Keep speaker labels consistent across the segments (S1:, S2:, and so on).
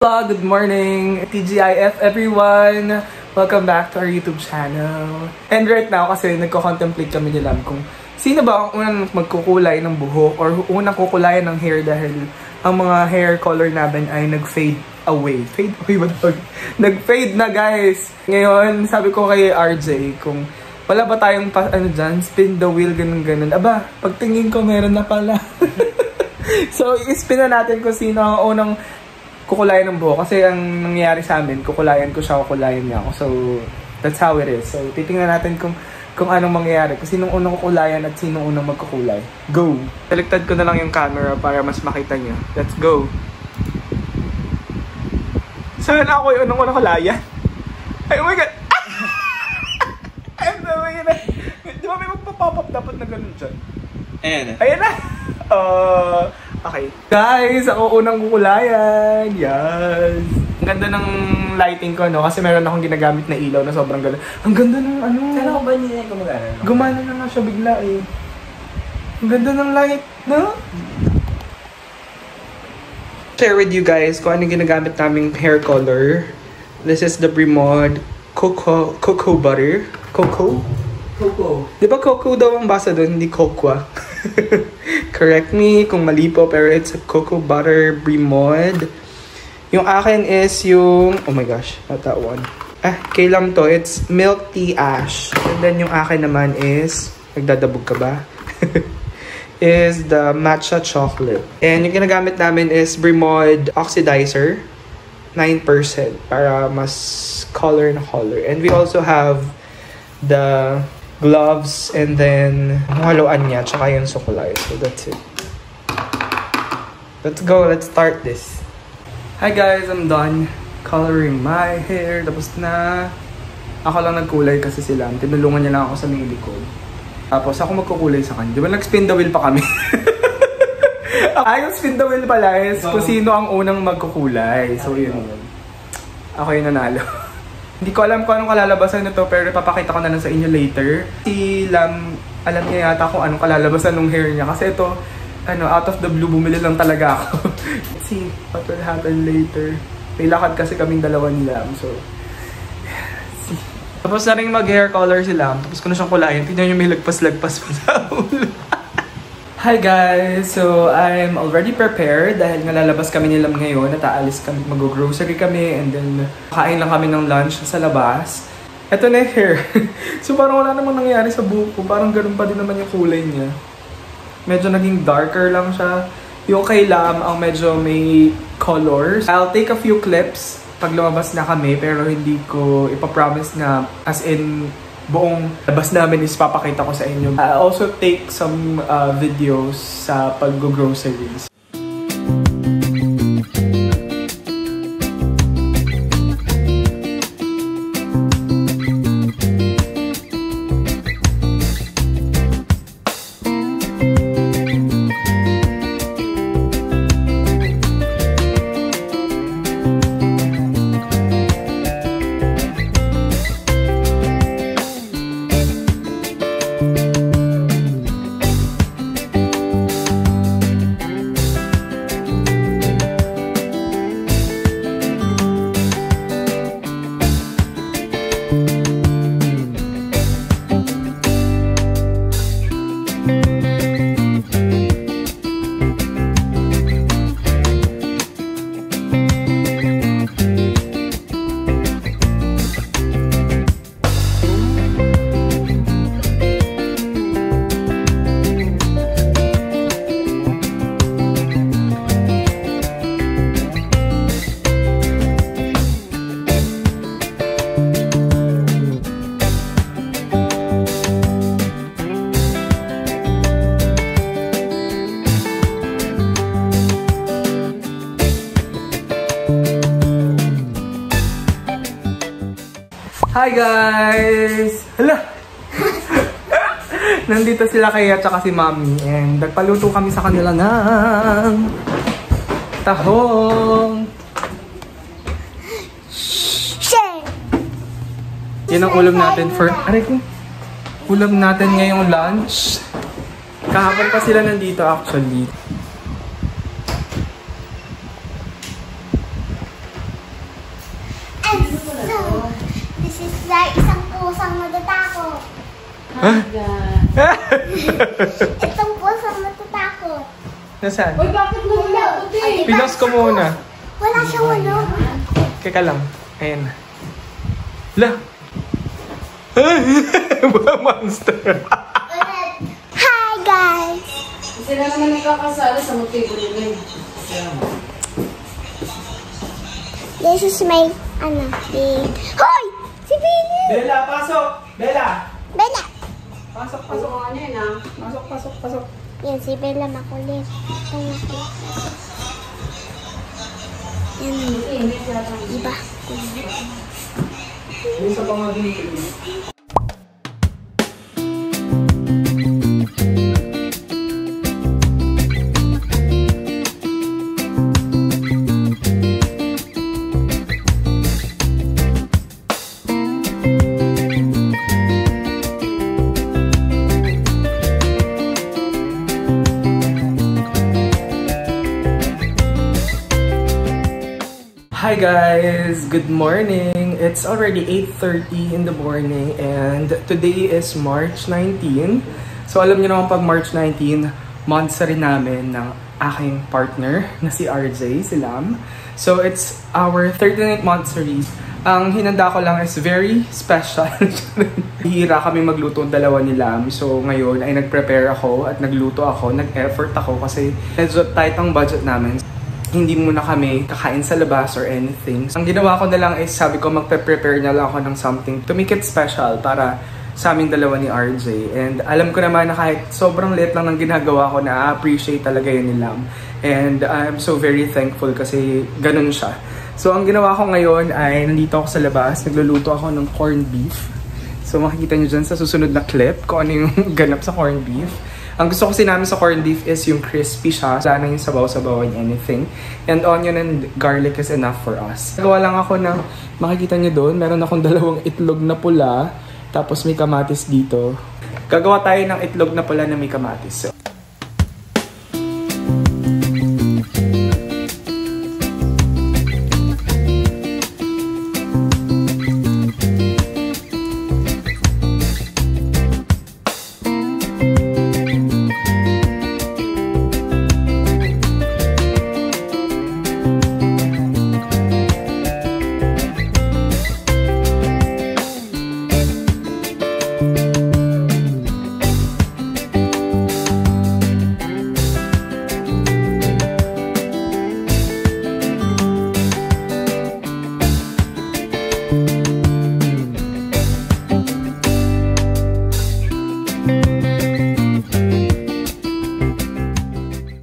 S1: Hello, good morning, TGIF everyone! Welcome back to our YouTube channel. And right now, kasi nagko-contemplate kami nila kung sino ba ang unang magkukulay ng buhok or unang kukulayan ng hair dahil ang mga hair color namin ay nag-fade away. Fade away ba tawag? Nag-fade na, guys! Ngayon, sabi ko kay RJ kung wala ba tayong spin the wheel, ganun-ganun. Aba, pagtingin ko meron na pala. So, i-spin na natin kung sino ang unang kukulayan ng buhok. Kasi ang nangyayari sa amin, kukulayan ko siya, kukulayan niya ako. So, that's how it is. So, titingnan natin kung anong mangyayari. Kung sinong unang kukulayan at sinong unang magkukulay. Go! Baliktad ko na lang yung camera para mas makita niyo. Let's go! Saan ako yung unang kulayan? Ay, oh my God! Ay, oh my God! Di ba may magpa-pop up dapat na ganun dyan?
S2: Ayan na.
S1: Ayan na! Okay. Guys, ako unang kukulayan. Yes. Ang ganda ng lighting ko, no? Kasi meron akong ginagamit na ilaw na sobrang ganda. Ang ganda ng ano.
S2: Kala ko ba niya gumagana?
S1: Gumana na nga siya bigla eh. Ang ganda ng light, no? Share with you guys kung anong ginagamit naming hair color. This is the Bremod Cocoa Butter. Cocoa?
S2: Cocoa.
S1: Di ba cocoa daw ang basa doon, hindi cocoa? Correct me kung mali po, pero it's a Cocoa Butter Bremod. Yung akin is yung, oh my gosh, not that one. Kailang to, it's Milk Tea Ash. And then yung akin naman is, nagdadabog ka ba? Is the Matcha Chocolate. And yung ginagamit namin is Bremod Oxidizer, 9% para mas color na color. And we also have the gloves and then haluan niya tsaka yung sukulay. So that's it. Let's go. Let's start this. Hi guys, I'm done coloring my hair. Tapos na. Ako lang nagkulay kasi sila. Tinulungan niya lang ako sa may likod. Tapos ako magkukulay sa kanya. Di ba nag-spin the wheel pa kami? Yung spin the wheel pala is kung sino ang unang magkukulay. So yun. Ako yung nanalo. Hindi ko alam kung anong kalalabasan nito pero ipapakita ko na lang sa inyo later. Si Lam, alam niya yata kung anong kalalabasan ng hair niya. Kasi ito, out of the blue, bumili lang talaga ako. Let's see what will happen later. May lakad kasi kaming dalawa ni Lam. So, see. Tapos na rin mag-hair color si Lam. Tapos ko na siyang kulayan. Tignan niyo may lagpas-lagpas pa sa ulo. Hi guys! So, I'm already prepared dahil nga lalabas kami nilang ngayon at aalis kami, mag-grocery kami and then kain lang kami ng lunch sa labas. Ito na yung hair. So, parang wala namang nangyayari sa buhok ko. Parang ganun pa din naman yung kulay niya. Medyo naging darker lang siya. Yung kay Lam, ang medyo may colors. I'll take a few clips pag lumabas na kami pero hindi ko ipapromise na as in buong labas namin is papakita ko sa inyo. I also take some videos sa pag-groceries. Hi guys! Hala! Nandito sila kaya at si Mami and nagpaluto kami sa kanila ng tahong. Yan ang ulam natin for... Aray ko! Ulam natin ngayong lunch. Kahapon pa sila nandito actually.
S3: pusang matatakot.
S1: Huh?
S3: Itong pusang matatakot.
S1: Nasaan?
S4: Uy, bakit lumulapot eh?
S1: Pinos ko muna.
S3: Wala siya walo.
S1: Kaya lang. Ayan. La! Monster!
S3: Hi guys!
S4: Sila naman nagkakasala sa motibo nila.
S3: This is my, Hoy! Si Billy!
S1: Bella, pasok! Bella!
S3: Bella!
S1: Pasok,
S4: Ano
S1: pasok.
S4: ano yun ah?
S1: Pasok, pasok, pasok.
S3: Yan, si Bella makulit. Ang makulit. Yan,
S4: Hindi sila tayo.
S3: diba?
S1: Yung sa pangagin. Hi guys! Good morning! It's already 8:30 in the morning and today is March 19. So alam niyo naman pag March 19, monthsary namin ng aking partner na si RJ, si Lam. So it's our 39th monthsary. Ang hinanda ko lang is very special. Hihira kami magluto ang dalawa ni Lam. So ngayon ay nag-prepare ako at nagluto ako, nag-effort ako kasi medyo tight ang budget namin. Hindi muna kami kakain sa labas or anything. Ang ginawa ko na lang is sabi ko magpe-prepare na lang ako ng something to make it special para sa aming dalawa ni RJ. And alam ko naman na kahit sobrang late lang ng ginagawa ko, na-appreciate talaga yun ni Lam. And I'm so very thankful kasi ganun siya. So ang ginawa ko ngayon ay nandito ako sa labas, nagluluto ako ng corned beef. So makikita nyo dyan sa susunod na clip kung ano yung ganap sa corned beef. Ang gusto kasi namin sa corned beef is yung crispy siya. Wala na yung sabaw-sabaw and anything. And onion and garlic is enough for us. Nagawa lang ako ng, makikita nyo doon, meron akong dalawang itlog na pula. Tapos may kamatis dito. Gagawa tayo ng itlog na pula na may kamatis. So,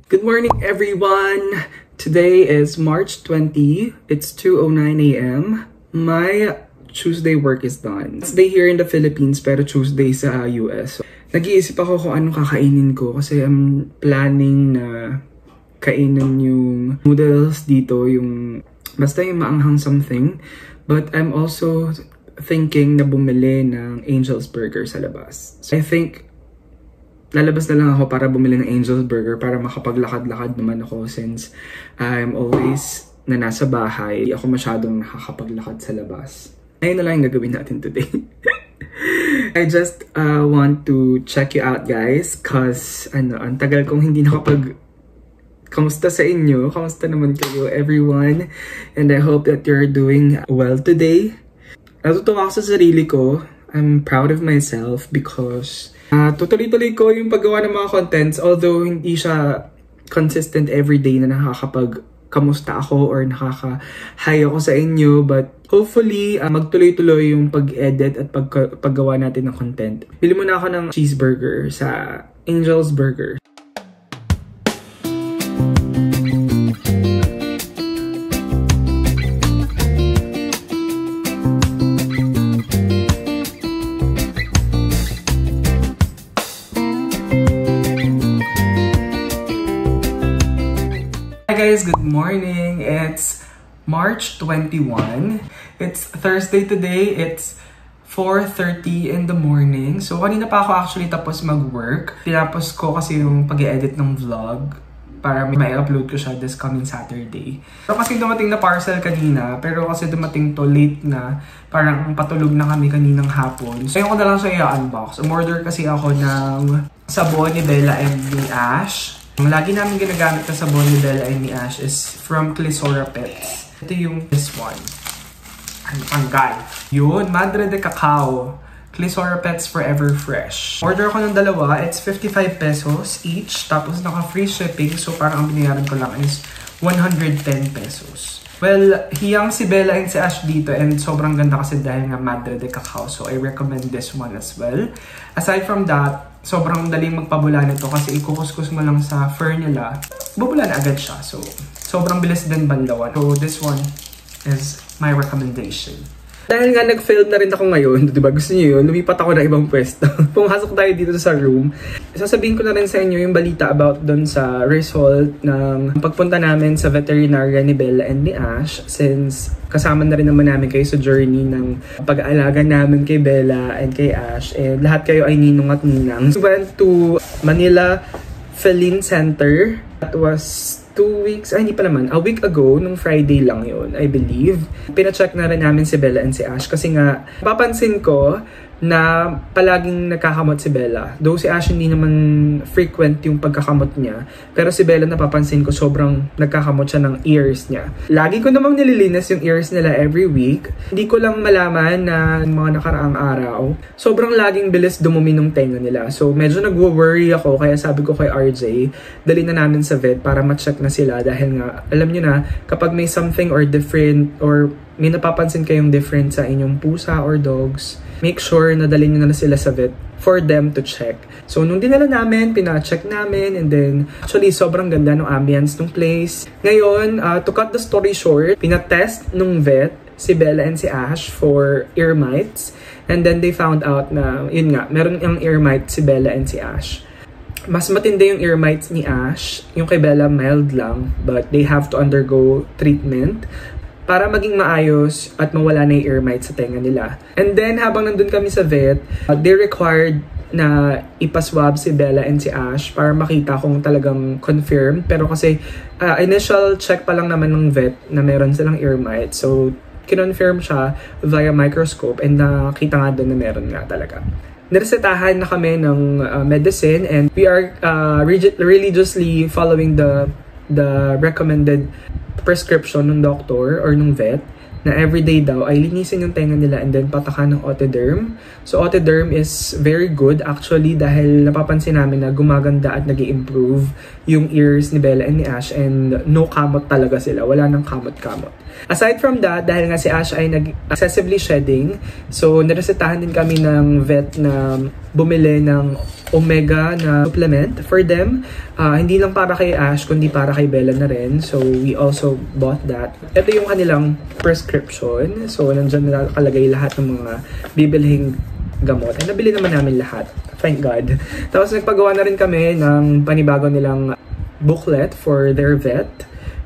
S1: good morning everyone! Today is March 20. It's 2:09 a.m. My Tuesday work is done. It's day here in the Philippines pero Tuesday sa US. So, nag-iisip ako kung anong kakainin ko kasi I'm planning na kainin yung noodles dito, yung basta yung maanghang something. But I'm also thinking na bumili ng Angel's Burger sa labas. So I think lalabas na lang ako para bumili ng Angel's Burger para makapaglakad-lakad naman ako since I'm always na nasa bahay. Hindi ako masyadong nakakapaglakad sa labas. Ayun na lang yung gagawin natin today. I just want to check you out guys cause ang tagal kong hindi nakapag... Kamusta sa inyo? Kamusta naman kayo everyone? And I hope that you're doing well today. Natutuwa ako sa sarili ko. I'm proud of myself because tutuloy-tuloy ko yung paggawa ng mga contents although hindi siya consistent everyday na nakakapag-kamusta ako or nakaka-hi ako sa inyo. But hopefully, magtuloy-tuloy yung pag-edit at paggawa natin ng content. Bili muna ako ng cheeseburger sa Angel's Burger. Hi guys, good morning. It's March 21. It's Thursday today. It's 4:30 in the morning. So kanina pa ako actually tapos mag-work. Tinapos ko kasi yung pag-edit ng vlog para may upload ko siya this coming Saturday. So kasi dumating na parcel kanina, pero kasi dumating to late na, parang patulog na kami kaninang hapon. So yun ko na lang siya i-unbox. Umorder kasi ako ng sabon ni Bella and ni Ash. Ang lagi namin ginagamit na sabon ni Bella and ni Ash is from Clisora Pets. Ito yung this one. Ang tanggal. Yun, Madre de Cacao. Clisora Pets Forever Fresh. Order ko ng dalawa. It's 55 pesos each. Tapos naka-free shipping. So parang ang binayaran ko lang is 110 pesos. Well, hiyang si Bella and si Ash dito. And sobrang ganda kasi dahil nga Madre de Cacao. So I recommend this one as well. Aside from that, sobrang daling magpabula nito kasi ikukuskus mo lang sa fur nila. Bubula na agad siya. So sobrang bilis din banlawan. So this one is my recommendation. Dahil nga nag-film na rin ako ngayon, diba gusto niyo yun, lumipat ako ng ibang pwesto. Pumasok tayo dito sa room. Sasabihin ko na rin sa inyo yung balita about dun sa result ng pagpunta namin sa veterinarian ni Bella and ni Ash, since kasama na rin naman namin kayo sa journey ng pag-aalaga namin kay Bella and kay Ash, and lahat kayo ay ninong at ninang. We went to Manila Feline Center. That was 2 weeks, hindi pa naman, a week ago, nung Friday lang yun, I believe. Pina-check na rin namin si Bella and si Ash kasi nga, papansin ko na palaging nagkakamot si Bella. Though si Ash hindi naman frequent yung pagkakamot niya, pero si Bella napapansin ko sobrang nagkakamot siya ng ears niya. Lagi ko namang nililinis yung ears nila every week. Hindi ko lang malaman na mga nakaraang araw, sobrang laging bilis dumumi ng tenga nila. So medyo nagwo-worry ako, kaya sabi ko kay RJ, dali na namin sa vet para ma-check na sila dahil nga, alam nyo na, kapag may something or different or may napapansin kayong different sa inyong pusa or dogs, make sure na dalhin nyo na sila sa vet for them to check. So, nung dinala namin, pina-check namin, and then, actually, sobrang ganda ng ambience ng place. Ngayon, to cut the story short, pinatest nung vet si Bella and si Ash for ear mites, and then they found out na, yun nga, meron yung ear mite si Bella and si Ash. Mas matindi yung ear mites ni Ash, yung kay Bella mild lang, but they have to undergo treatment para maging maayos at mawala na yung ear mites sa tenga nila. And then, habang nandun kami sa vet, they required na ipaswab si Bella and si Ash para makita kung talagang confirmed. Pero kasi, initial check pa lang naman ng vet na meron silang ear mites. So, kinonfirm siya via microscope and nakita nga doon na meron nga talaga. Niresetahan na kami ng medicine, and we are religiously following the recommended prescription ng doctor or ng vet na everyday daw ay linisin yung tenga nila and then patakan ng Otiderm. So Otiderm is very good actually dahil napapansin namin na gumaganda at nag-i-improve yung ears ni Bella and ni Ash, and no kamot talaga sila. Wala nang kamot-kamot. Aside from that, dahil nga si Ash ay excessively shedding, so niresetahan din kami ng vet na bumili ng omega na supplement for them. Hindi lang para kay Ash, kundi para kay Bella na rin. So we also bought that. Ito yung kanilang prescription. So nandyan nakalagay lahat ng mga bibilhing gamot. And nabili naman namin lahat. Thank God. Tapos nagpagawa na rin kami ng panibago nilang booklet for their vet.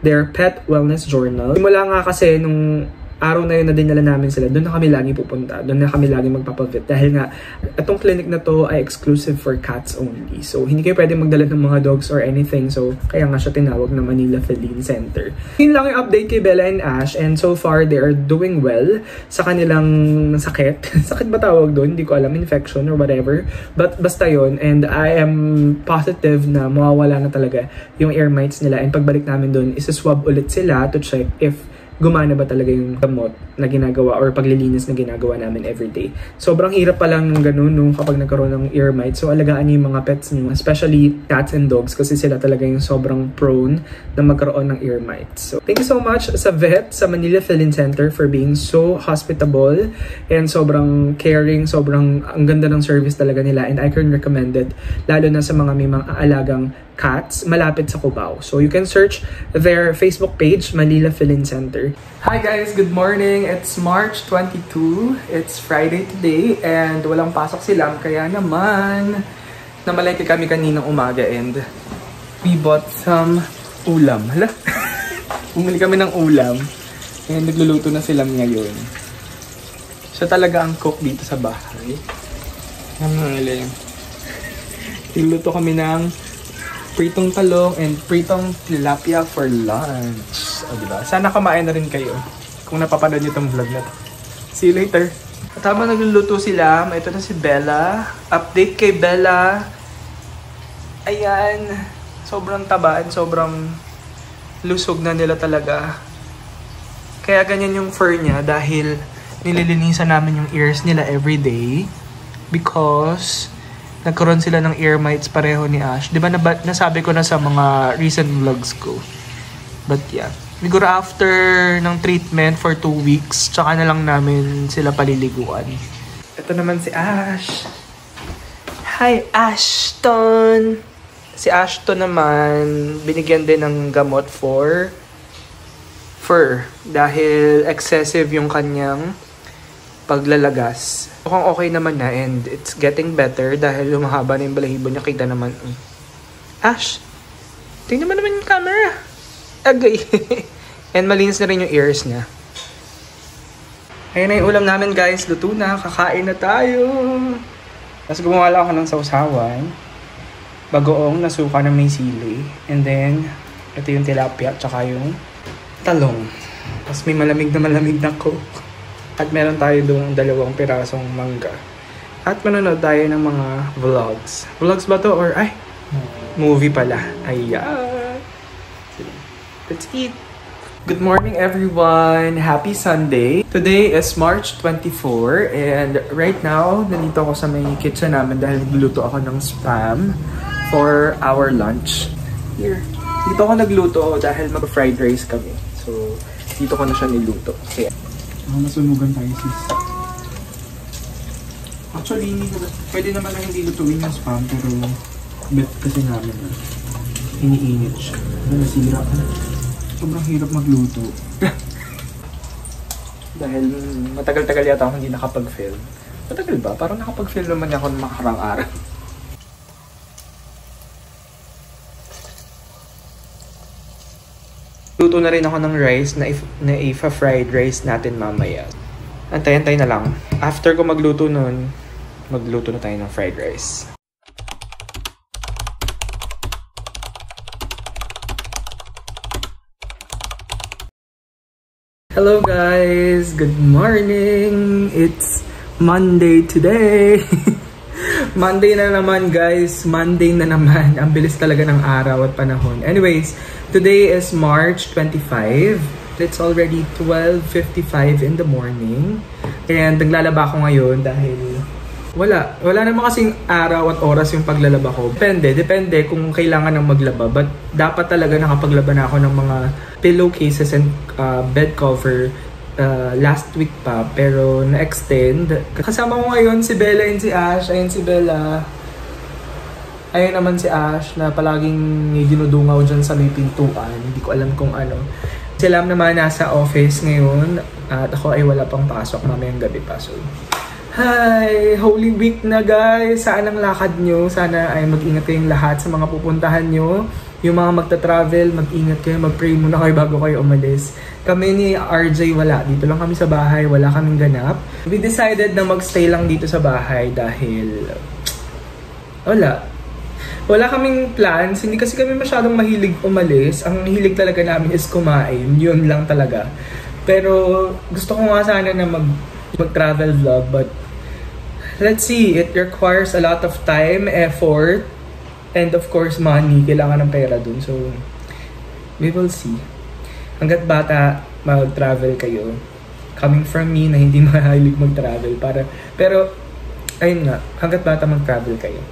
S1: Their pet wellness journal. Simula nga kasi nung araw na yun na dinala namin sila, doon na kami lagi pupunta. Doon na kami lagi magpapavet. Dahil nga, itong clinic na to ay exclusive for cats only. So, hindi kayo pwede magdala ng mga dogs or anything. So, kaya nga siya tinawag na Manila Feline Center. Yun lang yung update kay Bella and Ash. And so far, they are doing well sa kanilang sakit. Sakit ba tawag doon? Hindi ko alam. Infection or whatever. But basta yun. And I am positive na mawawala na talaga yung ear mites nila. And pagbalik namin doon, isa-swab ulit sila to check if gumana ba talaga yung gamot na ginagawa or paglilinis na ginagawa namin everyday. Sobrang hirap pa lang ng ganun nung kapag nagkaroon ng ear mite. So alagaan niyo yung mga pets niyo, especially cats and dogs, kasi sila talaga yung sobrang prone na magkaroon ng ear mite. So thank you so much sa vet, sa Manila Feline Center for being so hospitable and sobrang caring, sobrang ang ganda ng service talaga nila, and I can recommend it lalo na sa mga may mga alagang cats malapit sa Cubao. So you can search their Facebook page, Manila Feline Center. Hi guys, good morning. It's March 22. It's Friday today and walang pasok si Lam, kaya naman namalengke kami kaninang umaga and we bought some ulam. Hala? Bumili kami ng ulam and nagluluto na si Lam ngayon. Siya talaga ang cook dito sa bahay. Nagluluto kami ng pritong talong and pritong tilapia for lunch. O, diba? Sana kumain na rin kayo kung napapanood nyo itong vlog na to. See you later. At habang nagluluto sila, ito na si Bella. Update kay Bella. Ayan. Sobrang taba and sobrang lusog na nila talaga. Kaya ganyan yung fur niya dahil nililinisan namin yung ears nila everyday. Because nagkaroon sila ng ear mites pareho ni Ash. Di ba nasabi ko na sa mga recent vlogs ko. But yeah. Siguro after ng treatment for 2 weeks, tsaka na lang namin sila paliliguan. Ito naman si Ash. Hi, Ashton! Si Ashton naman, binigyan din ng gamot for fur. Dahil excessive yung kanyang paglalagas. Mukhang okay naman na and it's getting better dahil lumahaba na yung balahibo niya. Kita naman. Ash, tingnan mo naman yung camera. Agay. And malinis na rin yung ears niya. Ayun na yung ulam namin guys. Luto na. Kakain na tayo. Tapos gumawa lang ako ng sausawan. Bagoong nasuka ng may sili. And then, ito yung tilapia tsaka yung talong. Tapos may malamig na coke. At meron tayo doon 2 pirasong mangga. At manonood tayo ng mga vlogs. Vlogs ba to? Or ay, movie pala. Ayan. Let's eat. Good morning everyone. Happy Sunday. Today is March 24. And right now, nandito ako sa may kitchen namin dahil nagluto ako ng spam for our lunch. Here. Dito ako nagluto dahil mag-fried rice kami. So, dito ko na siya niluto. Kaya nasunugan tayo sis. Actually, pwede naman na hindi lutuin yung spam pero bet kasi namin na iniinit siya. Nasira ka. Sobrang hirap magluto. Dahil matagal-tagal yata ako hindi nakapag-film. Matagal ba? Parang nakapag-film naman ako ng makarang araw. Luto na rin ako ng rice na ifa-fried rice natin mamaya. Antay-antay na lang. After ko magluto nun, magluto na tayo ng fried rice. Hello guys! Good morning! It's Monday today! Monday na naman guys! Monday na naman! Ang bilis talaga ng araw at panahon. Anyways, today is March 25. It's already 12:55 in the morning. And naglalaba ko ngayon dahil wala naman kasing araw at oras yung paglalaba ko. Depende kung kailangan ng maglaba. But dapat talaga nakapaglaba na ako ng mga pillowcases and bed cover last week pa. Pero na-extend. Kasama ko ngayon si Bella and si Ash. Ayun si Bella. Ayun naman si Ash na palaging dinudungaw dyan sa may pintuan. Hindi ko alam kung ano. Sila naman nasa office ngayon. At ako ay wala pang pasok. Mamayang gabi pa. So, hi! Holy Week na guys! Saan ang lakad nyo? Sana ay mag-ingat kayong lahat sa mga pupuntahan nyo. Yung mga magta-travel, mag-ingat kayo. Mag-pray muna kayo bago kayo umalis. Kami ni RJ wala. Dito lang kami sa bahay. Wala kaming ganap. We decided na mag-stay lang dito sa bahay dahil wala kaming plans. Hindi kasi kami masyadong mahilig umalis. Ang hilig talaga namin is kumain. Yun lang talaga. Pero gusto ko nga sana na mag-travel vlog. But let's see. It requires a lot of time, effort, and of course money. Kailangan ng pera dun. So, we will see. Hanggat bata, mag-travel kayo. Coming from me na hindi mahilig mag-travel. Pero, ayun nga. Hanggat bata, mag-travel kayo.